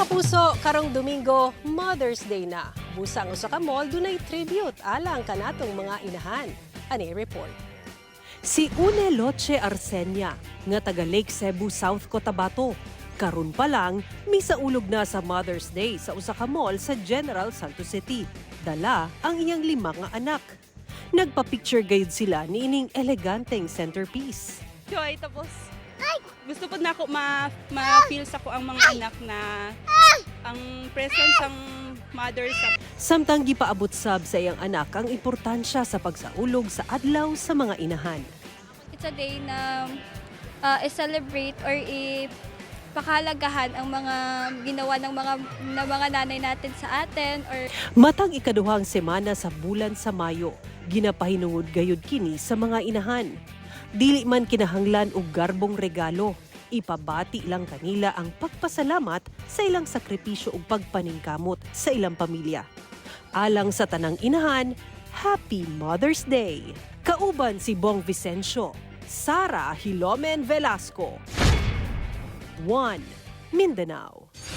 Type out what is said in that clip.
Kapuso, karong Domingo, Mother's Day na. Busang usa ka mall dunay tribute alang kanatong mga inahan. Ani report. Si Une Loche Arsenia, nga taga Lake Cebu, South Cotabato. Karon pa lang, misaulog na sa Mother's Day sa usa ka mall sa General Santos City. Dala ang iyang 5 nga anak. Nagpa-picture gayud sila niining eleganteng centerpiece. Joy, tapos gusto po na ako ma-feel sa ko ang mga anak na ang presence ng mother sa Samtang gipaabot sab sa iyang anak ang importansya sa pagsaulog sa adlaw sa mga inahan. It's a day na i-celebrate or ipakalagahan ang mga ginawa ng mga nanay natin sa atin or Matag ikaduhang semana sa bulan sa Mayo, ginapahinungod gayud kini sa mga inahan. Dili man kinahanglan og garbong regalo, ipabati lang kanila ang pagpasalamat sa ilang sakripisyo ug pagpaningkamot sa ilang pamilya. Alang sa tanang inahan, Happy Mother's Day! Kauban si Bong Vicencio, Sara Hilomen Velasco. 1. Mindanao.